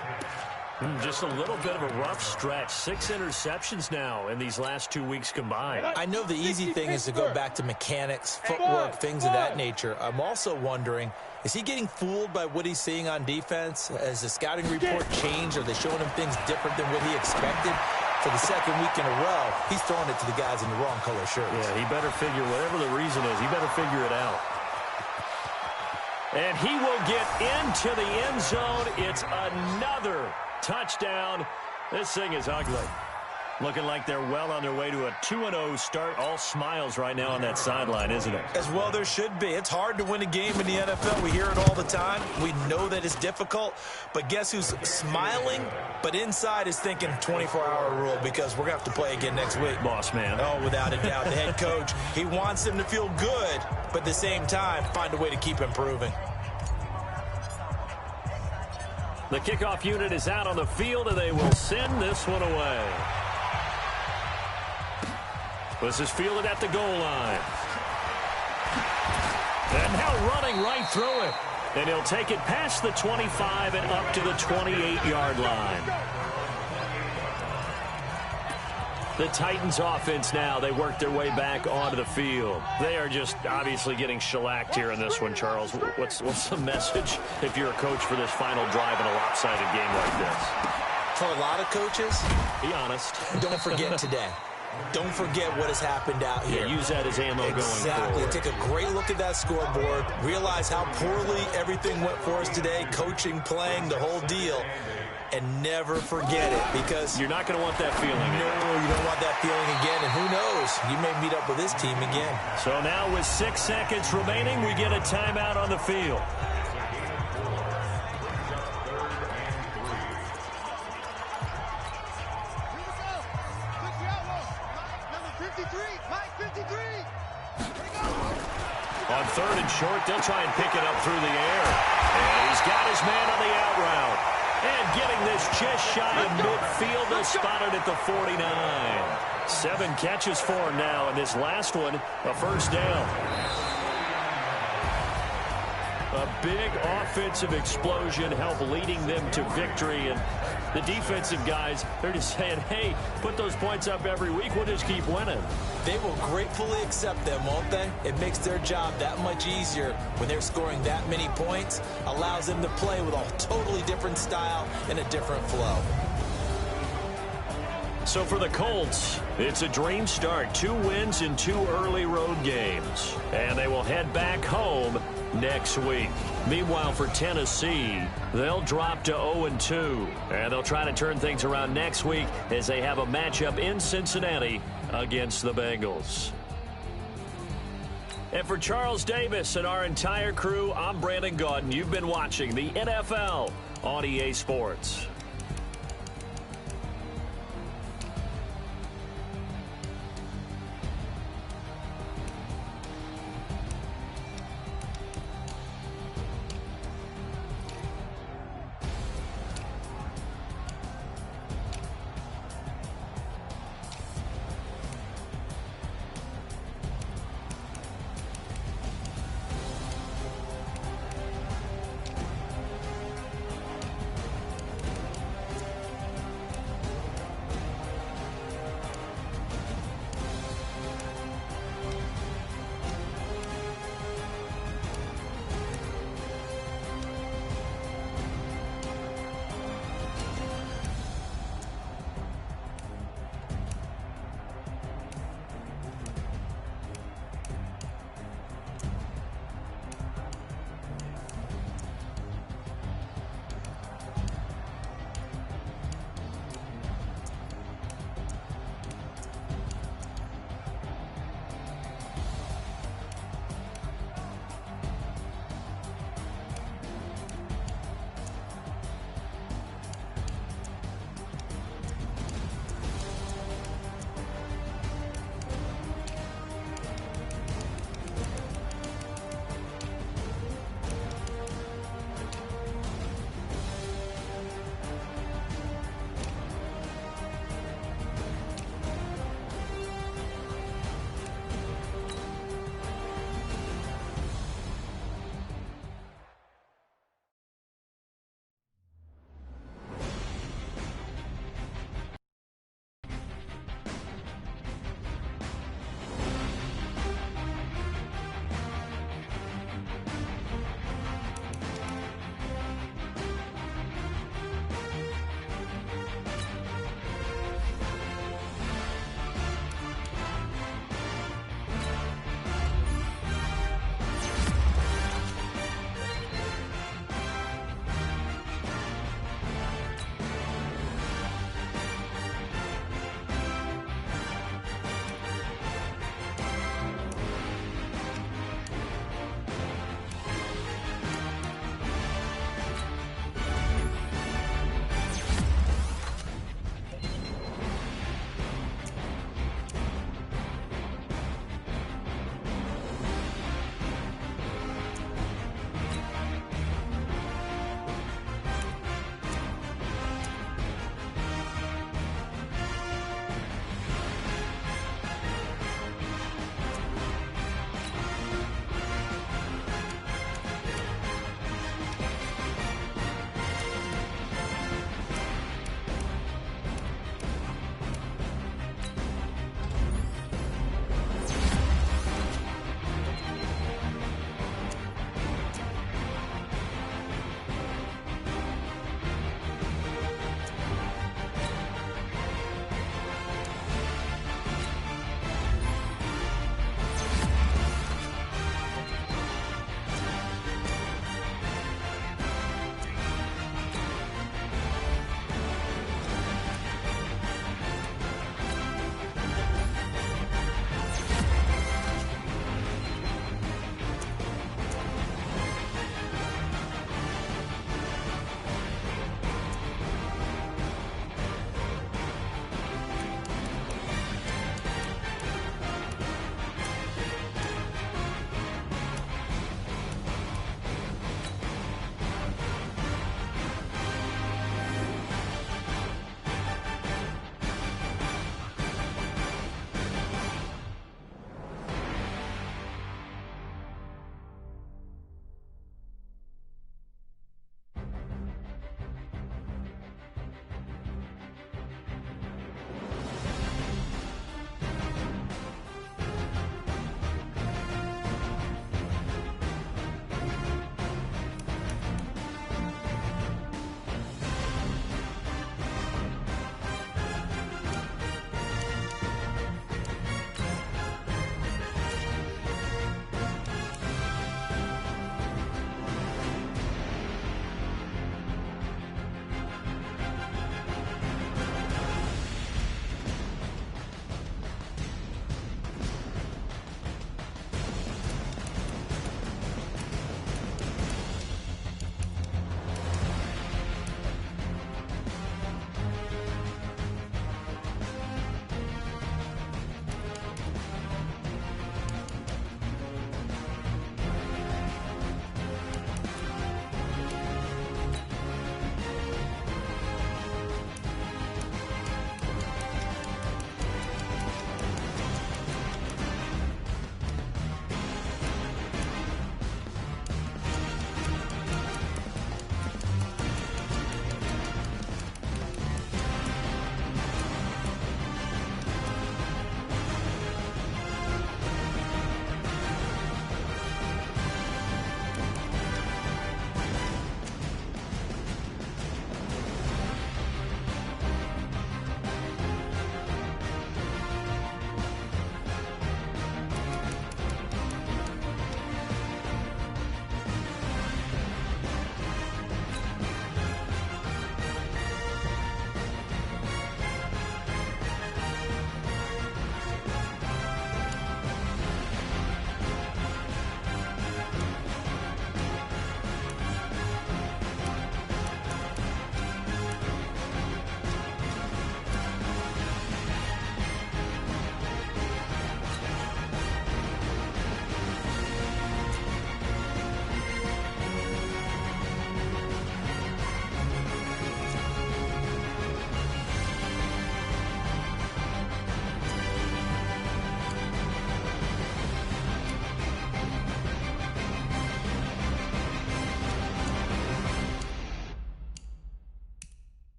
Just a little bit of a rough stretch. 6 interceptions now in these last 2 weeks combined. I know the easy thing is to go back to mechanics, footwork, things of that nature. I'm also wondering, is he getting fooled by what he's seeing on defense? Has the scouting report changed? Are they showing him things different than what he expected? For the 2nd week in a row, he's throwing it to the guys in the wrong color shirts. Yeah, he better figure, whatever the reason is, he better figure it out. And he will get into the end zone. It's another touchdown. This thing is ugly. Looking like they're well on their way to a 2-0 start. All smiles right now on that sideline, isn't it? As well there should be. It's hard to win a game in the NFL. We hear it all the time. We know that it's difficult. But guess who's smiling? But inside is thinking 24-hour rule because we're going to have to play again next week. Boss man. Oh, without a doubt. The head coach, he wants them to feel good, but at the same time, find a way to keep improving. The kickoff unit is out on the field, and they will send this one away. This is fielded at the goal line. And now running right through it. And he'll take it past the 25 and up to the 28-yard line. The Titans offense now, they work their way back onto the field. They are just obviously getting shellacked here in this one, Charles. What's the message if you're a coach for this final drive in a lopsided game like this? For a lot of coaches, be honest. Don't forget today. Don't forget what has happened out here. Yeah, use that as ammo going forward. Exactly. Take a great look at that scoreboard. Realize how poorly everything went for us today. Coaching, playing, the whole deal. And never forget it because you're not going to want that feeling. No, you don't want that feeling again. And who knows? You may meet up with this team again. So now with 6 seconds remaining, we get a timeout on the field. On 3rd and short, they'll try and pick it up through the air. And he's got his man on the out route. And getting this just shy of midfield, they'll spot it at the 49. 7 catches for him now, and this last one, a first down. A big offensive explosion helped leading them to victory, and the defensive guys, they're just saying, hey, put those points up every week, we'll just keep winning. They will gratefully accept them, won't they? It makes their job that much easier when they're scoring that many points, allows them to play with a totally different style and a different flow. So for the Colts, it's a dream start. 2 wins in 2 early road games. And they will head back home next week. Meanwhile, for Tennessee, they'll drop to 0-2. And they'll try to turn things around next week as they have a matchup in Cincinnati against the Bengals. And for Charles Davis and our entire crew, I'm Brandon Gaudin. You've been watching the NFL on EA Sports.